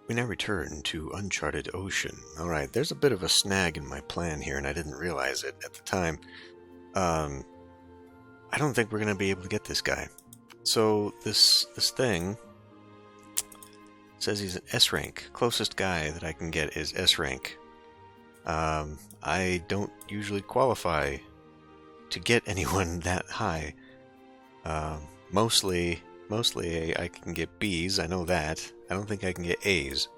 We now return to Uncharted Ocean. Alright, there's a bit of a snag in my plan here, and I didn't realize it at the time. I don't think we're going to be able to get this guy. So, this thing says he's an S rank. Closest guy that I can get is S rank. I don't usually qualify to get anyone that high. Mostly I can get B's, I know that. I don't think I can get A's.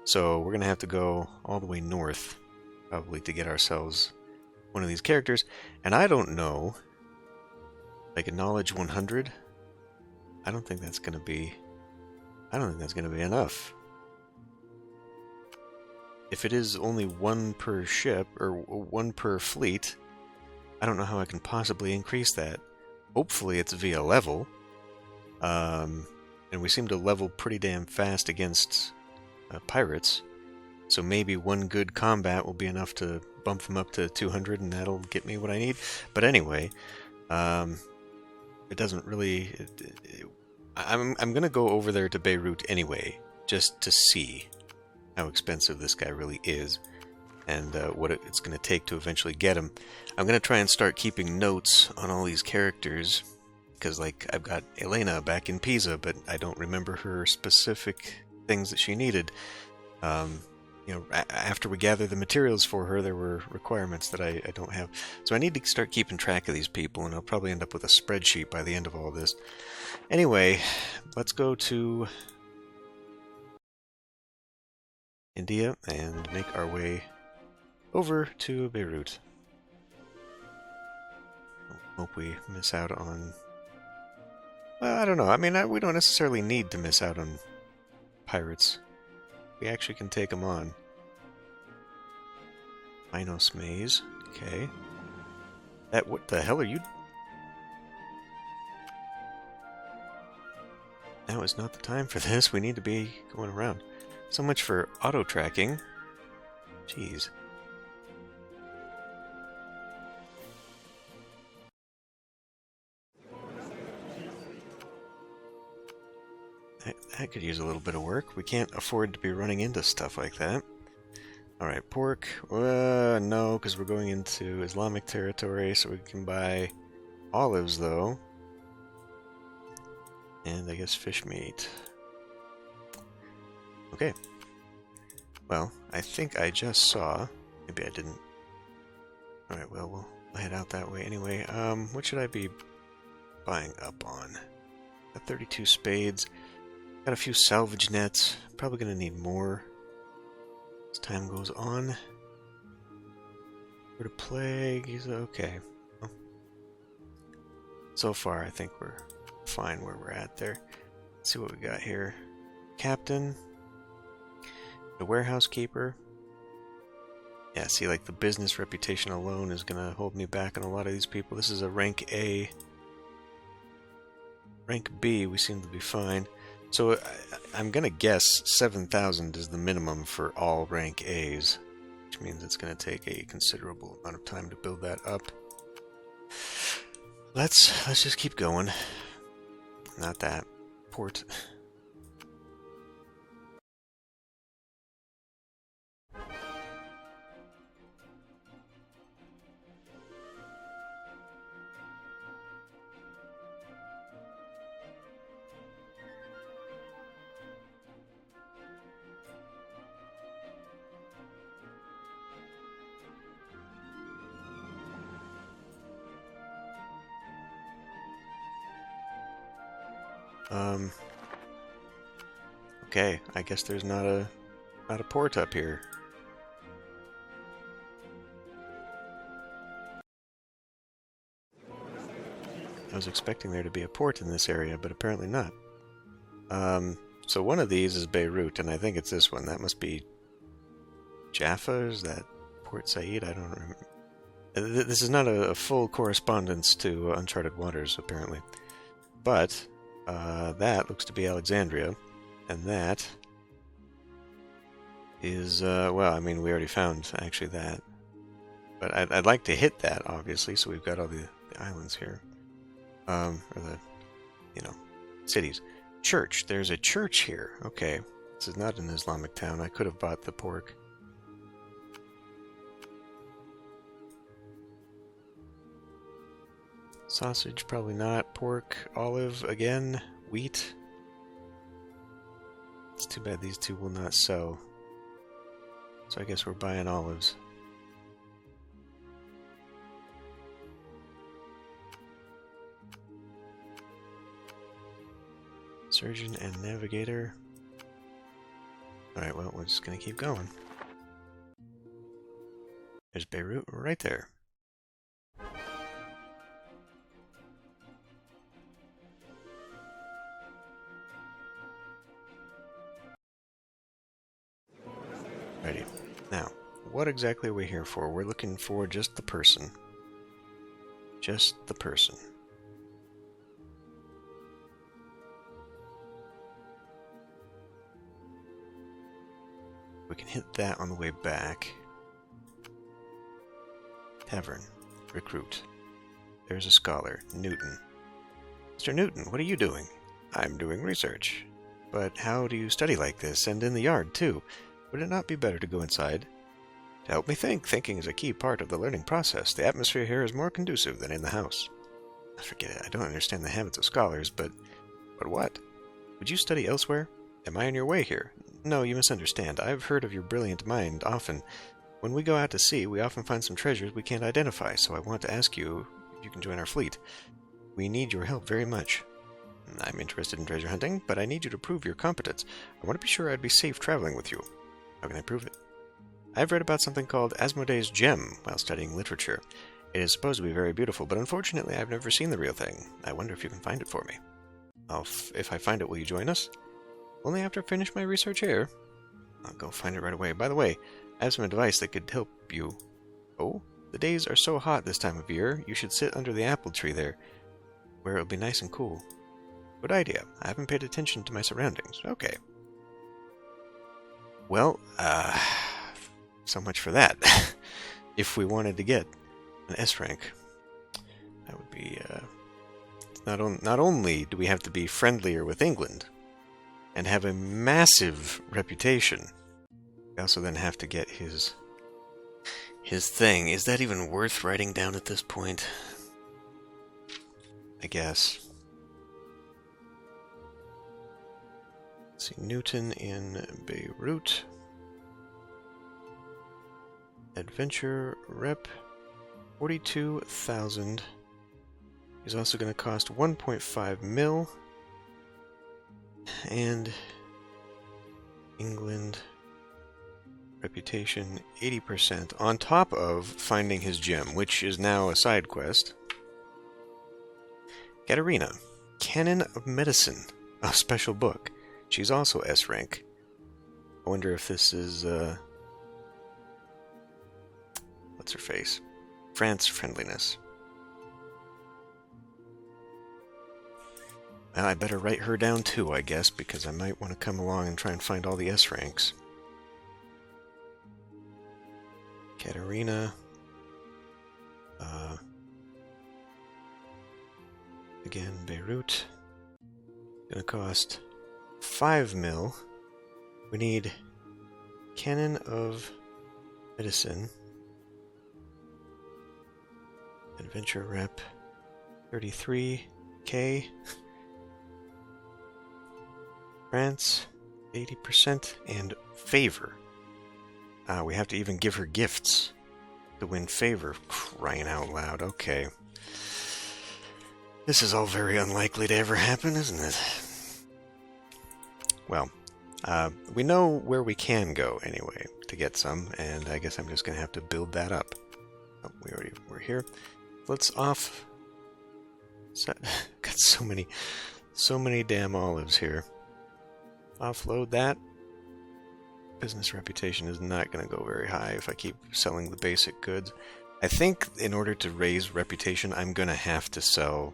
So we're going to have to go all the way north, probably, to get ourselves one of these characters. And I don't know, like a knowledge 100, I don't think that's going to be enough. If it is only one per ship, or one per fleet, I don't know how I can possibly increase that. Hopefully it's via level. And we seem to level pretty damn fast against pirates. So maybe one good combat will be enough to bump them up to 200, and that'll get me what I need. But anyway, it doesn't really... I'm going to go over there to Beirut anyway, just to see how expensive this guy really is, and what it's going to take to eventually get him. I'm going to try and start keeping notes on all these characters, because, like, I've got Elena back in Pisa, but I don't remember her specific things that she needed. You know, after we gather the materials for her, there were requirements that I don't have. So I need to start keeping track of these people, and I'll probably end up with a spreadsheet by the end of all this. Anyway, let's go to India and make our way over to Beirut. Hope we miss out on... Well, I don't know. I mean, we don't necessarily need to miss out on pirates. We actually can take them on. Minos Maze. Okay. What the hell are you... Now is not the time for this. We need to be going around. So much for auto-tracking. Jeez. That could use a little bit of work. We can't afford to be running into stuff like that. Alright, pork. No, because we're going into Islamic territory, so we can buy olives, though. And I guess fish meat. Okay. Well, I think I just saw... Maybe I didn't. Alright, well, we'll head out that way anyway. What should I be buying up on? Got 32 spades. Got a few salvage nets. Probably going to need more as time goes on. Word of plague is okay. Well, so far, I think we're fine where we're at there. Let's see what we got here. Captain. The warehouse keeper. Yeah, see, like, the business reputation alone is going to hold me back on a lot of these people. This is a rank A. Rank B, we seem to be fine. So I'm going to guess 7,000 is the minimum for all rank A's, which means it's going to take a considerable amount of time to build that up. Let's just keep going. Not that. Port. Okay, I guess there's not a port up here. I was expecting there to be a port in this area, but apparently not. So one of these is Beirut, and I think it's this one. That must be Jaffa? Is that Port Said? I don't remember. This is not a full correspondence to Uncharted Waters, apparently. But that looks to be Alexandria, and that is, well, I mean, we already found, actually, that. But I'd like to hit that, obviously, so we've got all the islands here. Or the, you know, cities. Church. There's a church here. Okay. This is not an Islamic town. I could have bought the pork. Sausage, probably not. Pork, olive, again. Wheat. It's too bad these two will not sell. So I guess we're buying olives. Surgeon and navigator. Alright, well, we're just gonna keep going. There's Beirut right there. Ready. Now, what exactly are we here for? We're looking for just the person. Just the person. We can hit that on the way back. Tavern. Recruit. There's a scholar. Newton. Mr. Newton, what are you doing? I'm doing research. But how do you study like this, and in the yard, too? Would it not be better to go inside? To help me think. Thinking is a key part of the learning process. The atmosphere here is more conducive than in the house. Forget it. I don't understand the habits of scholars, but... But what? Would you study elsewhere? Am I in your way here? No, you misunderstand. I've heard of your brilliant mind often. When we go out to sea, we often find some treasures we can't identify, so I want to ask you if you can join our fleet. We need your help very much. I'm interested in treasure hunting, but I need you to prove your competence. I want to be sure I'd be safe traveling with you. How can I prove it? I've read about something called Asmodee's Gem while studying literature. It is supposed to be very beautiful, but unfortunately I've never seen the real thing. I wonder if you can find it for me. If I find it, will you join us? Only after I finish my research here. I'll go find it right away. By the way, I have some advice that could help you. Oh? The days are so hot this time of year, you should sit under the apple tree there, where it'll be nice and cool. Good idea. I haven't paid attention to my surroundings. Okay. Well, so much for that. If we wanted to get an S rank, that would be, not only do we have to be friendlier with England, and have a massive reputation, we also then have to get his thing. Is that even worth writing down at this point? I guess. Let's see, Newton in Beirut. Adventure rep, 42,000. He's also going to cost 1.5 mil. And England reputation 80% on top of finding his gem, which is now a side quest. Katerina, Canon of Medicine, a special book. She's also S rank. I wonder if this is what's her face? France friendliness. Well, I better write her down too, I guess, because I might want to come along and try and find all the S ranks. Katerina. Again, Beirut. Gonna cost 5 mil. We need Canon of Medicine. Adventure rep. 33k. France, 80%, and favor. We have to even give her gifts to win favor. Crying out loud. Okay. This is all very unlikely to ever happen, isn't it? Well, we know where we can go anyway to get some, and I guess I'm just going to have to build that up. Oh, we're here. Let's off. Got so many damn olives here. Offload that. Business reputation is not going to go very high if I keep selling the basic goods. I think in order to raise reputation, I'm going to have to sell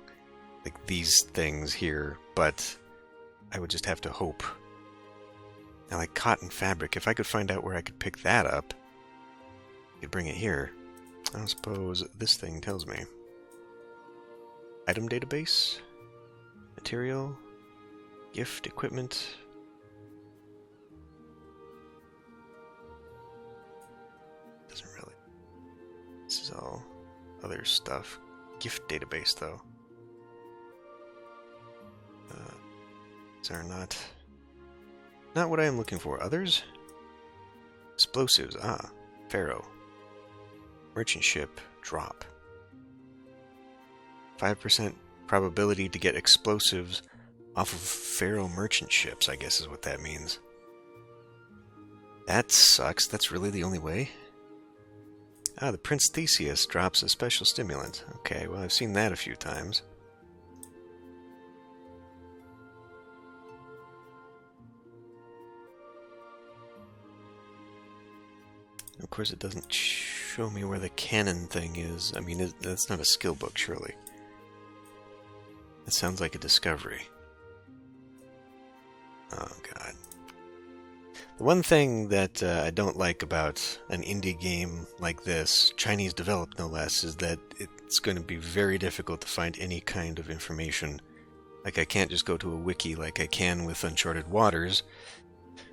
like these things here, but I would just have to hope. Now, like cotton fabric, if I could find out where I could pick that up, I could bring it here. I don't suppose this thing tells me. Item database, material, gift, equipment. is all other stuff. Gift database, though. These are not what I am looking for. Others? Explosives. Ah, Faro. Merchant ship. Drop. 5% probability to get explosives off of Faro merchant ships, I guess is what that means. That sucks. That's really the only way? Ah, the Prince Theseus drops a special stimulant. Okay, well, I've seen that a few times. Of course, it doesn't show me where the cannon thing is. I mean, that's not a skill book, surely. It sounds like a discovery. Oh, God. The one thing that I don't like about an indie game like this, Chinese developed no less, is that it's going to be very difficult to find any kind of information. Like, I can't just go to a wiki like I can with Uncharted Waters,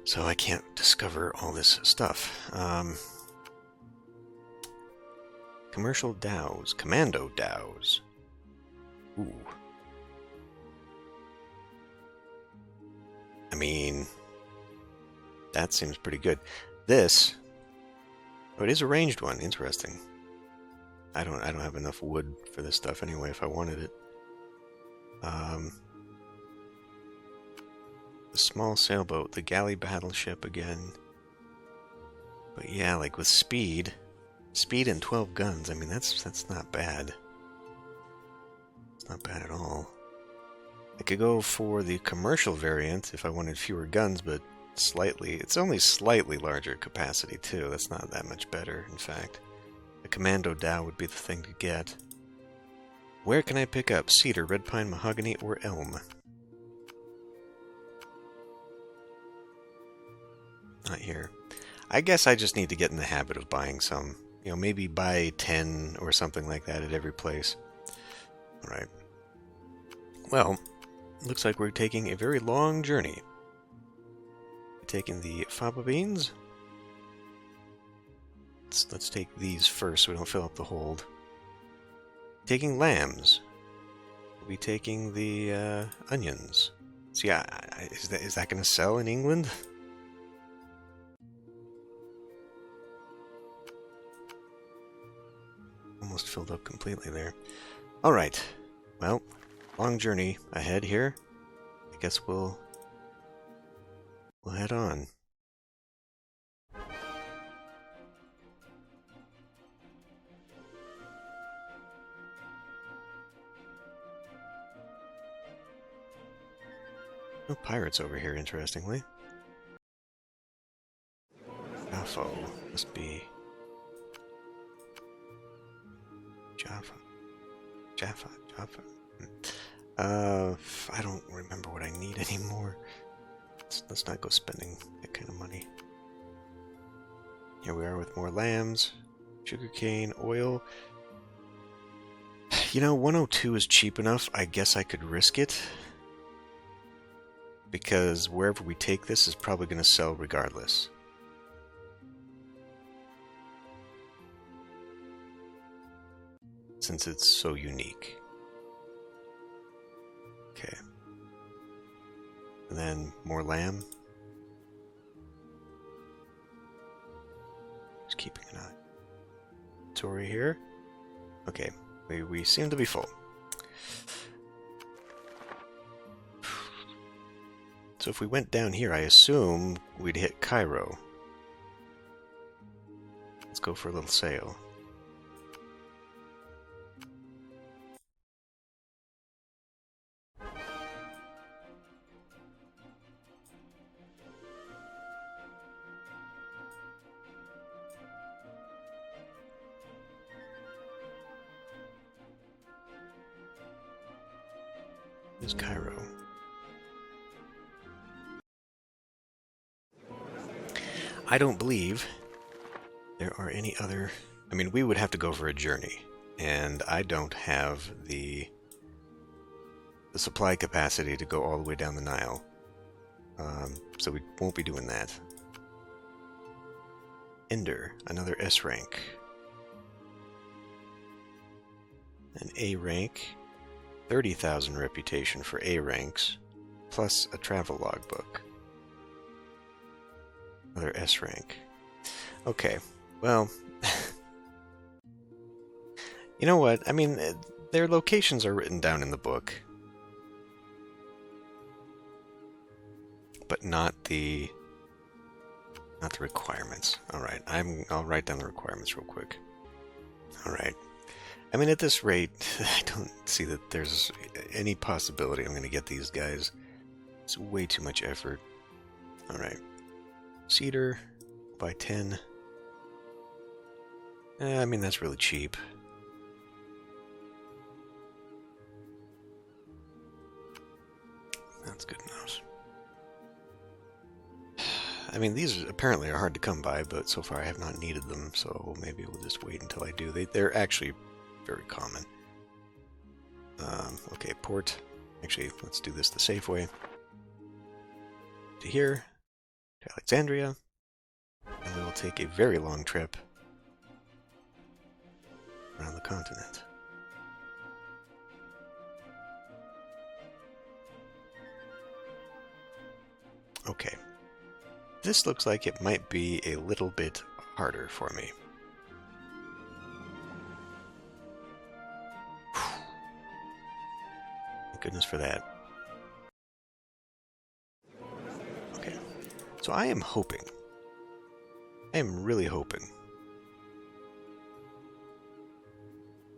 so I can't discover all this stuff. Commercial DAOs. Commando DAOs. Ooh. I mean, that seems pretty good. This, oh, it is a ranged one. Interesting. I don't have enough wood for this stuff anyway. If I wanted it, the small sailboat, the galley battleship again. But yeah, like with speed and 12 guns. I mean, that's not bad. It's not bad at all. I could go for the commercial variant if I wanted fewer guns, but it's only slightly larger capacity too. That's not that much better, in fact. A commando DAO would be the thing to get. Where can I pick up cedar, red pine, mahogany, or elm? Not here. I guess I just need to get in the habit of buying some. You know, maybe buy 10 or something like that at every place. Alright. Well, looks like we're taking a very long journey. Taking the faba beans. Let's take these first so we don't fill up the hold. Taking lambs. We'll be taking the onions. So yeah, is that going to sell in England? Almost filled up completely there. Alright. Well, long journey ahead here. I guess we'll head on. No pirates over here, interestingly. Jaffa must be Jaffa. I don't remember what I need anymore. Let's not go spending that kind of money. Here we are with more lambs, sugarcane, oil. You know, 102 is cheap enough. I guess I could risk it. Because wherever we take this is probably going to sell regardless. Since it's so unique. Okay. And then more lamb. Just keeping an eye. Tori here. Okay, we seem to be full. So if we went down here, I assume we'd hit Cairo. Let's go for a little sail. Here's Cairo. I don't believe there are any other... I mean, we would have to go for a journey, and I don't have the supply capacity to go all the way down the Nile. So we won't be doing that. Ender, another S rank. an A rank, 30,000 reputation for A ranks, plus a travel logbook. Another S rank. Okay, well, you know what? I mean, their locations are written down in the book, but not the requirements. All right, I'll write down the requirements real quick. All right. I mean, at this rate, I don't see that there's any possibility I'm going to get these guys. It's way too much effort. All right. Cedar by 10. I mean, that's really cheap. That's good enough. I mean, these apparently are hard to come by, but so far I have not needed them, so maybe we'll just wait until I do. They're actually very common. Okay, port. Actually, let's do this the safe way. To here, to Alexandria, and we will take a very long trip around the continent. Okay. This looks like it might be a little bit harder for me. Thank goodness for that. Okay. So I am hoping. I am really hoping.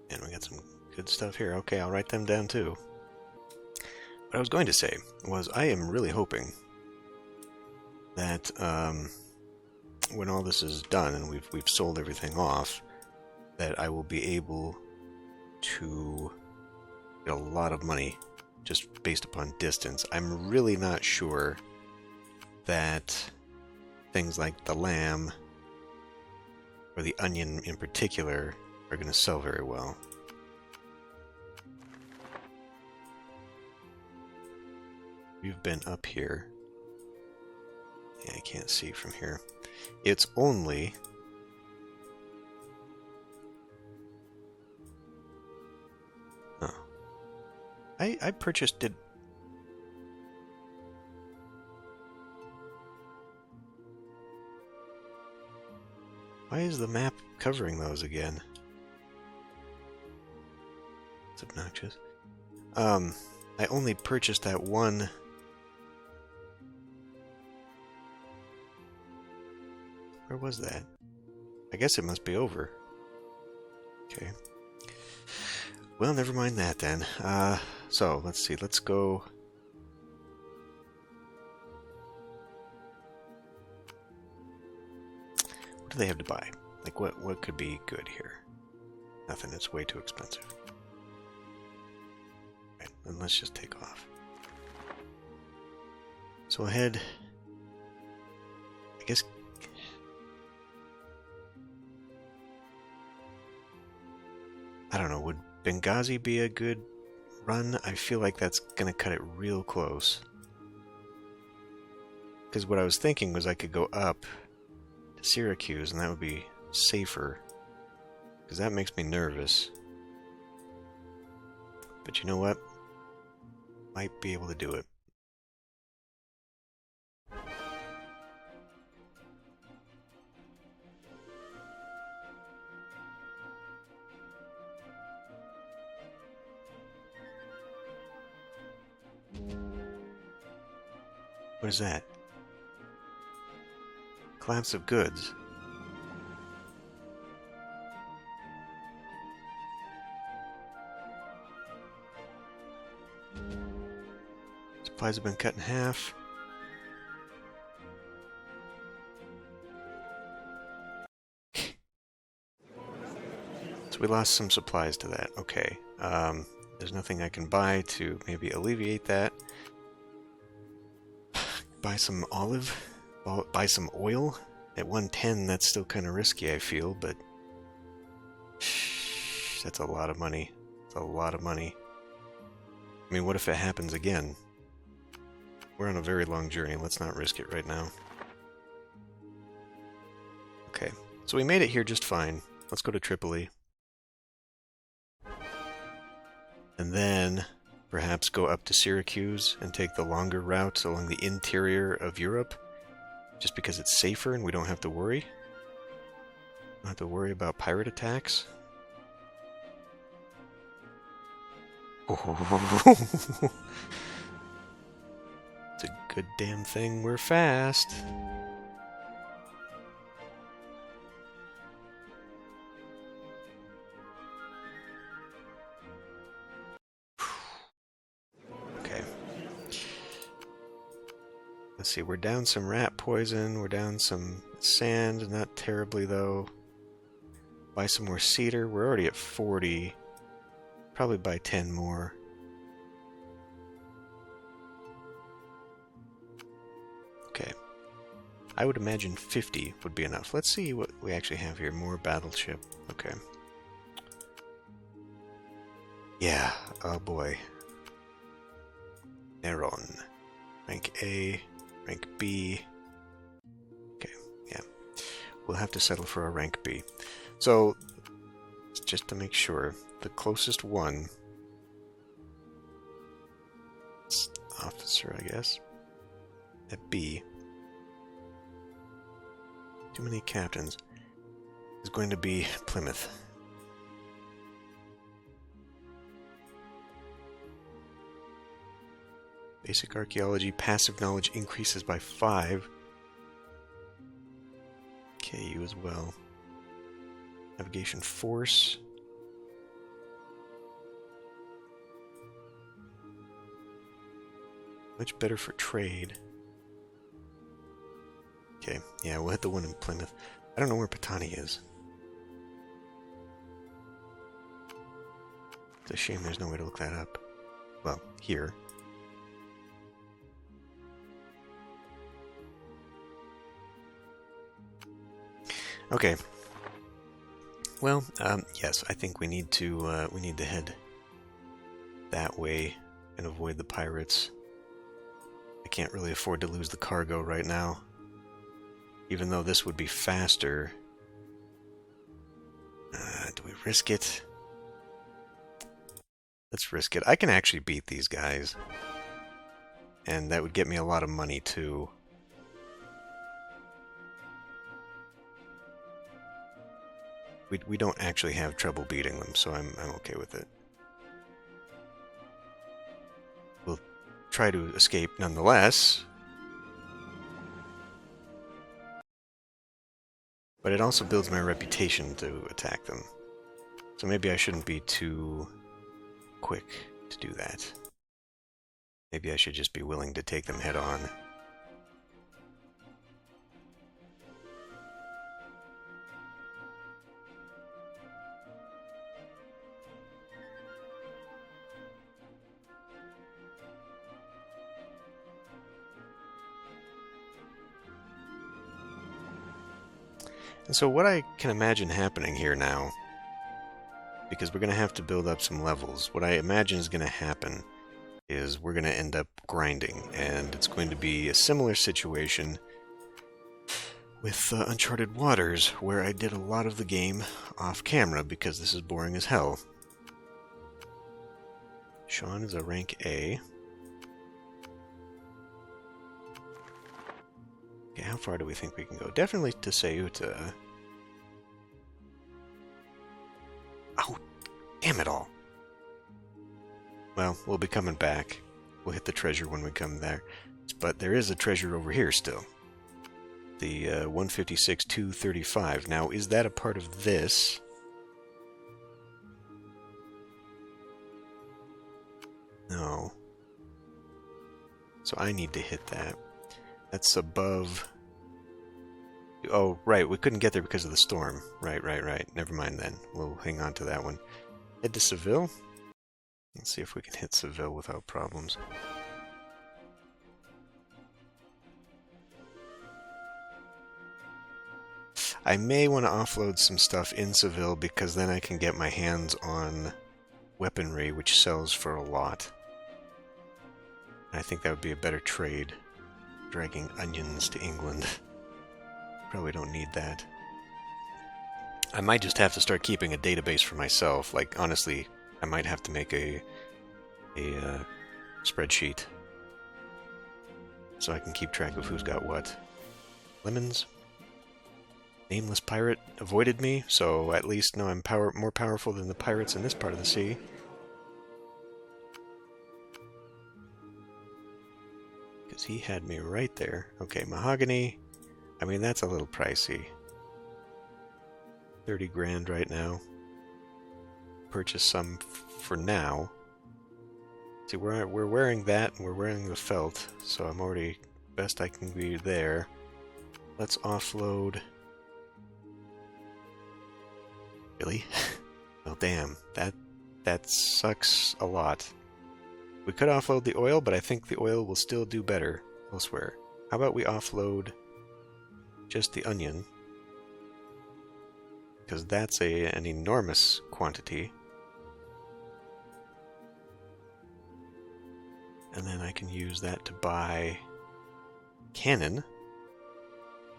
And we got some good stuff here. Okay, I'll write them down too. What I was going to say was I am really hoping that when all this is done and we've sold everything off, that I will be able to get a lot of money just based upon distance. I'm really not sure that things like the lamb or the onion in particular are going to sell very well. We've been up here. Yeah, I can't see from here. It's only... Oh. I purchased it... Why is the map covering those again? It's obnoxious. I only purchased that one... Where was that? I guess it must be over. Okay. Well, never mind that then. So, let's see. Let's go... What do they have to buy? Like, what could be good here? Nothing. It's way too expensive. Right, then let's just take off. So ahead... I guess... I don't know, would Benghazi be a good run? I feel like that's going to cut it real close. Because what I was thinking was I could go up to Syracuse, and that would be safer. Because that makes me nervous. But you know what? Might be able to do it. What is that? Collapse of goods. Supplies have been cut in half. So we lost some supplies to that. Okay. There's nothing I can buy to maybe alleviate that. Buy some olive, buy some oil. At 110, that's still kind of risky, I feel, but that's a lot of money. It's a lot of money. I mean, what if it happens again? We're on a very long journey. Let's not risk it right now. Okay, so we made it here just fine. Let's go to Tripoli. and then perhaps go up to Syracuse and take the longer route along the interior of Europe, just because it's safer and we don't have to worry. Don't have to worry about pirate attacks. Oh. It's a good damn thing we're fast. Okay. Let's see, we're down some rat poison, we're down some sand, not terribly though. Buy some more cedar, we're already at 40. Probably buy 10 more. Okay. I would imagine 50 would be enough. Let's see what we actually have here. More battleship. Okay. Yeah, oh boy. Neron. Rank A, rank B. Okay, yeah. We'll have to settle for a rank B. So, just to make sure, the closest one is officer, I guess, at B. Too many captains. Is going to be Plymouth. Basic archaeology, passive knowledge increases by 5. KU as well. Navigation force. Much better for trade. Okay, yeah, we'll hit the one in Plymouth. I don't know where Patani is. It's a shame there's no way to look that up. Well, here. Okay. Well, yes, I think we need to head that way and avoid the pirates. I can't really afford to lose the cargo right now. Even though this would be faster. Do we risk it? Let's risk it. I can actually beat these guys. And that would get me a lot of money too. We don't actually have trouble beating them, so I'm okay with it. We'll try to escape nonetheless. But it also builds my reputation to attack them. So maybe I shouldn't be too quick to do that. Maybe I should just be willing to take them head on. And so what I can imagine happening here now, because we're going to have to build up some levels, what I imagine is going to happen is we're going to end up grinding, and it's going to be a similar situation with Uncharted Waters, where I did a lot of the game off camera because this is boring as hell. Sean is a rank A. Okay, how far do we think we can go? Definitely to Ceuta. Oh, damn it all. Well, we'll be coming back. We'll hit the treasure when we come there. But there is a treasure over here still. The 156-235. Now, is that a part of this? No. So I need to hit that. That's above... Oh, right, we couldn't get there because of the storm. Right. Never mind then. We'll hang on to that one. Head to Seville. Let's see if we can hit Seville without problems. I may want to offload some stuff in Seville because then I can get my hands on weaponry which sells for a lot. I think that would be a better trade. Dragging onions to England. Probably don't need that. I might just have to start keeping a database for myself. Like, honestly, I might have to make a spreadsheet so I can keep track of who's got what. Lemons. Nameless pirate avoided me, so at least now I'm more powerful than the pirates in this part of the sea. Because he had me right there. Okay, mahogany. I mean, that's a little pricey. 30 grand right now. Purchase some for now. See, we're wearing that, and we're wearing the felt, so I'm already best I can be there. Let's offload. Really? Oh, damn. That sucks a lot. We could offload the oil, but I think the oil will still do better elsewhere. How about we offload just the onion? Because that's an enormous quantity. And then I can use that to buy cannon.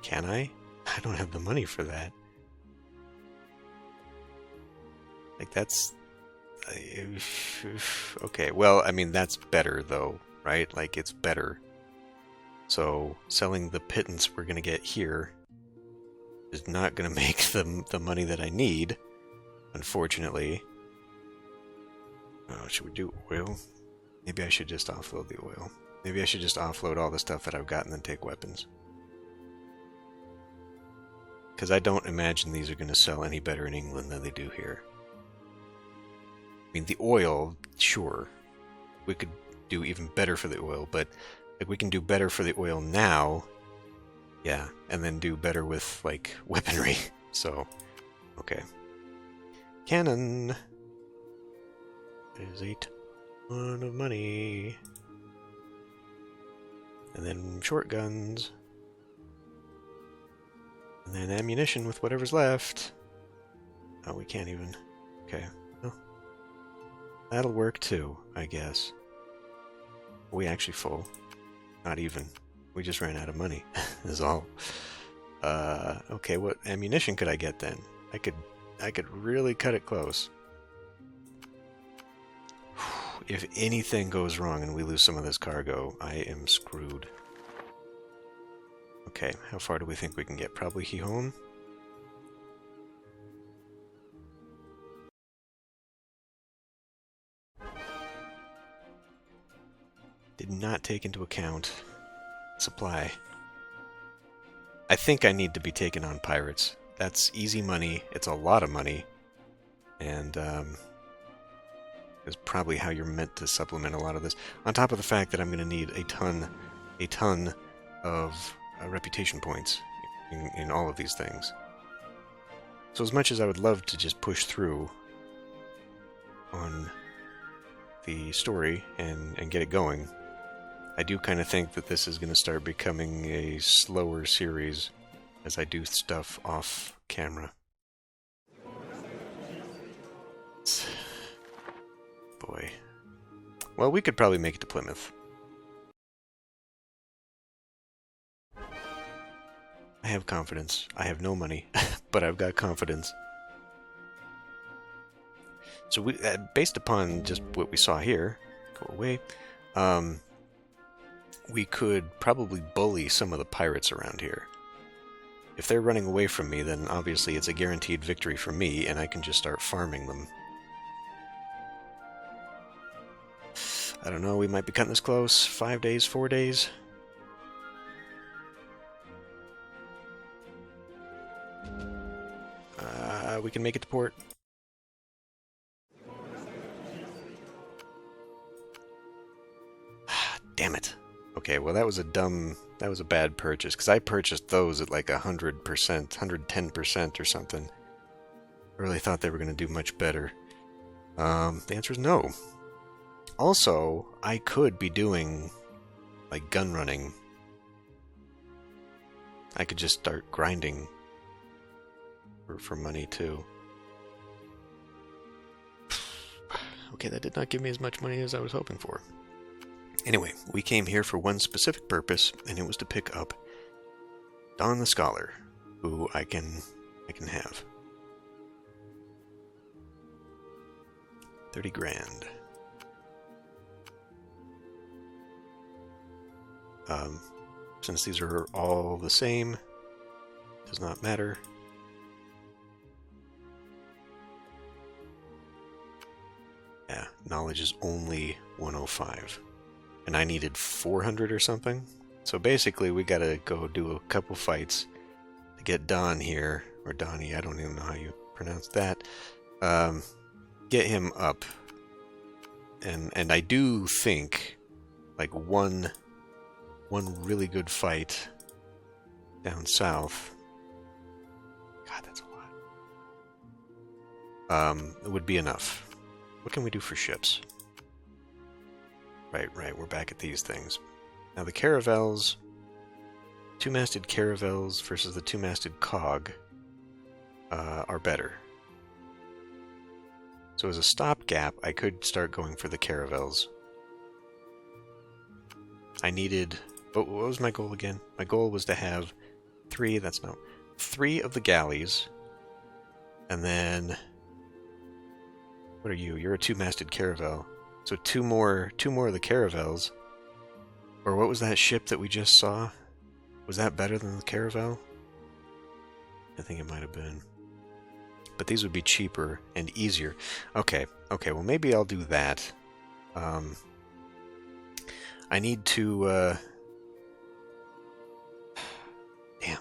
Can I? I don't have the money for that. Like, that's... okay, well, I mean, that's better, though, right? Like, it's better. So, selling the pittance we're going to get here is not going to make the money that I need, unfortunately. Oh, should we do oil? Maybe I should just offload the oil. Maybe I should just offload all the stuff that I've got and then take weapons. Because I don't imagine these are going to sell any better in England than they do here. I mean, the oil, sure. We could do even better for the oil, but like, we can do better for the oil now. Yeah, and then do better with, like, weaponry. So, okay. Cannon! There's a ton of money. And then short guns. And then ammunition with whatever's left. Oh, we can't even. Okay. Well, that'll work too, I guess. Are we actually full? Not even. We just ran out of money, is all. Okay, what ammunition could I get then? I could really cut it close. If anything goes wrong and we lose some of this cargo, I am screwed. Okay, how far do we think we can get? Probably Gijón? Did not take into account supply. I think I need to be taking on pirates. That's easy money. It's a lot of money. And, is probably how you're meant to supplement a lot of this. On top of the fact that I'm going to need a ton of reputation points in all of these things. So as much as I would love to just push through on the story and get it going, I do kind of think that this is going to start becoming a slower series as I do stuff off camera. Boy. Well, we could probably make it to Plymouth. I have confidence. I have no money, but I've got confidence. So we, based upon just what we saw here, go away, we could probably bully some of the pirates around here. If they're running away from me, then obviously it's a guaranteed victory for me, and I can just start farming them. I don't know, we might be cutting this close. 5 days, 4 days? We can make it to port. Damn it. Okay, well that was a bad purchase, because I purchased those at like 100%, 110% or something. I really thought they were going to do much better. The answer is no. Also, I could be doing, like, gun running. I could just start grinding for money, too. Okay, that did not give me as much money as I was hoping for. Anyway, we came here for one specific purpose, and it was to pick up Don the Scholar, who I can have. 30 grand. Since these are all the same, does not matter. Yeah, knowledge is only 105. And I needed 400 or something. So basically we gotta go do a couple fights to get Don here, or Donnie, I don't even know how you pronounce that. Get him up. And I do think like one really good fight down south. God, that's a lot. It would be enough. What can we do for ships? Right, we're back at these things. Now the caravels, two-masted caravels versus the two-masted cog are better. So as a stopgap, I could start going for the caravels. I needed... what was my goal again? My goal was to have three of the galleys, and then... what are you? You're a two-masted caravel. So two more of the caravels. Or what was that ship that we just saw? Was that better than the caravel? I think it might have been. But these would be cheaper and easier. Okay, well maybe I'll do that. I need to... damn.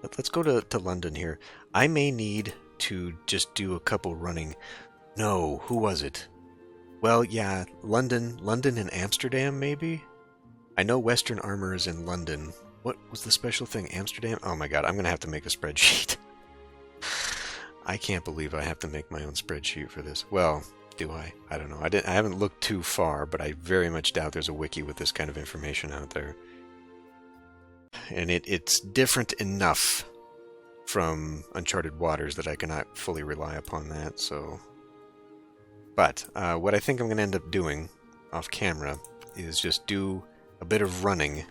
Let's go to London here. I may need to just do a couple running... No, who was it? Well, yeah, London and Amsterdam, maybe? I know Western Armor is in London. What was the special thing? Amsterdam? Oh my god, I'm gonna have to make a spreadsheet. I can't believe I have to make my own spreadsheet for this. Well, do I? I don't know. I haven't looked too far, but I very much doubt there's a wiki with this kind of information out there. And it's different enough from Uncharted Waters that I cannot fully rely upon that, so... But what I think I'm going to end up doing off camera is just do a bit of running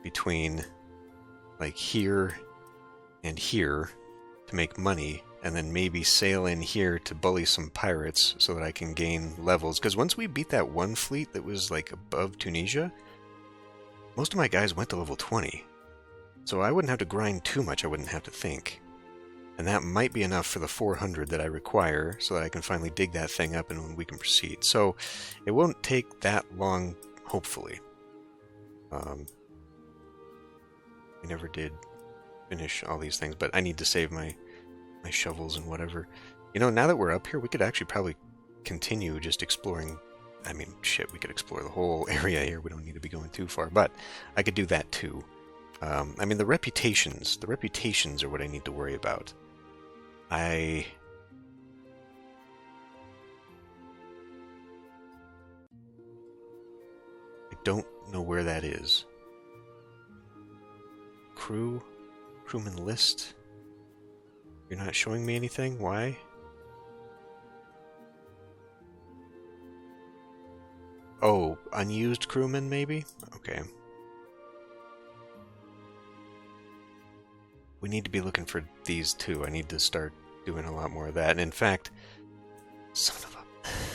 between like here and here to make money, and then maybe sail in here to bully some pirates so that I can gain levels. Because once we beat that one fleet that was like above Tunisia, most of my guys went to level 20. So I wouldn't have to grind too much, I wouldn't have to think. And that might be enough for the 400 that I require so that I can finally dig that thing up and we can proceed. So it won't take that long, hopefully. We never did finish all these things, but I need to save my shovels and whatever. You know, now that we're up here, we could actually probably continue just exploring. I mean, shit, we could explore the whole area here. We don't need to be going too far, but I could do that too. I mean, the reputations are what I need to worry about. I don't know where that is. Crewman list? You're not showing me anything? Why? Oh, unused crewmen maybe? Okay. We need to be looking for these too. I need to start doing a lot more of that. And in fact, son of a...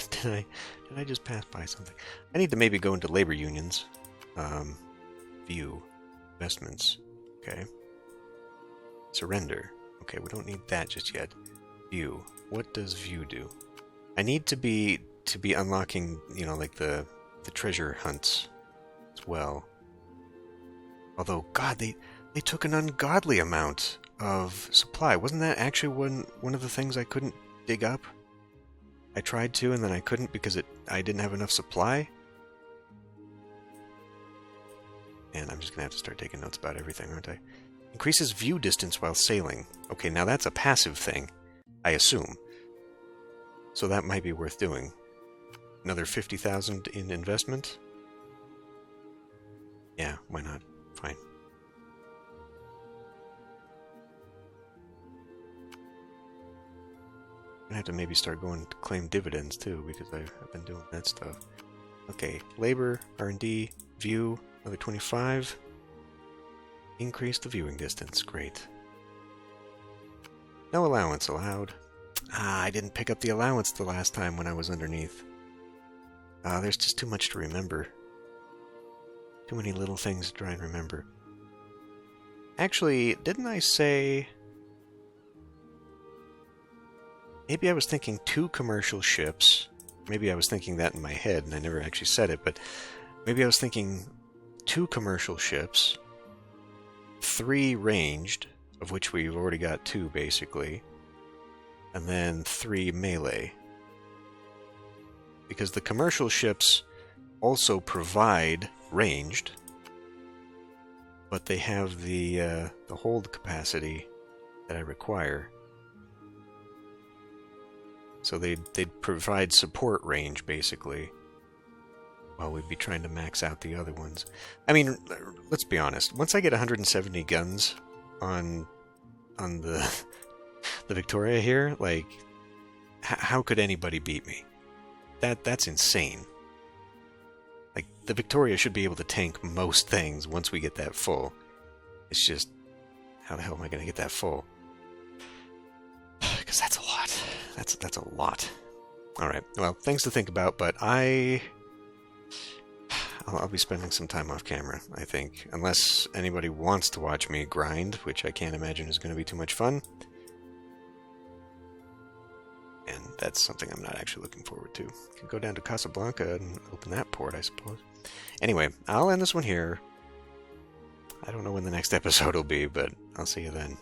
did I just pass by something? I need to maybe go into labor unions. View. Investments. Okay. Surrender. Okay, we don't need that just yet. View. What does view do? I need to be unlocking, you know, like the treasure hunts as well. Although, God, they took an ungodly amount of supply. Wasn't that actually one of the things I couldn't dig up? I tried to, and then I couldn't because I didn't have enough supply? And I'm just going to have to start taking notes about everything, aren't I? Increases view distance while sailing. Okay, now that's a passive thing, I assume. So that might be worth doing. Another 50,000 in investment? Yeah, why not? Fine. I have to maybe start going to claim dividends too, because I've been doing that stuff. Okay, labor, R&D, view, another 25. Increase the viewing distance, great. No allowance allowed. Ah, I didn't pick up the allowance the last time when I was underneath. There's just too much to remember. Too many little things to try and remember. Actually, didn't I say... Maybe I was thinking 2 commercial ships. Maybe I was thinking that in my head, and I never actually said it, but maybe I was thinking 2 commercial ships, 3 ranged, of which we've already got 2, basically, and then 3 melee. Because the commercial ships also provide ranged, but they have the hold capacity that I require. So they'd provide support range, basically, while we'd be trying to max out the other ones. I mean, let's be honest. Once I get 170 guns on the Victoria here, like, how could anybody beat me? That's insane. Like, the Victoria should be able to tank most things once we get that full. It's just, how the hell am I going to get that full? Because that's a lot. That's a lot. Alright, well, things to think about, but I'll be spending some time off camera, I think. Unless anybody wants to watch me grind, which I can't imagine is going to be too much fun. And that's something I'm not actually looking forward to. Could go down to Casablanca and open that port, I suppose. Anyway, I'll end this one here. I don't know when the next episode will be, but I'll see you then.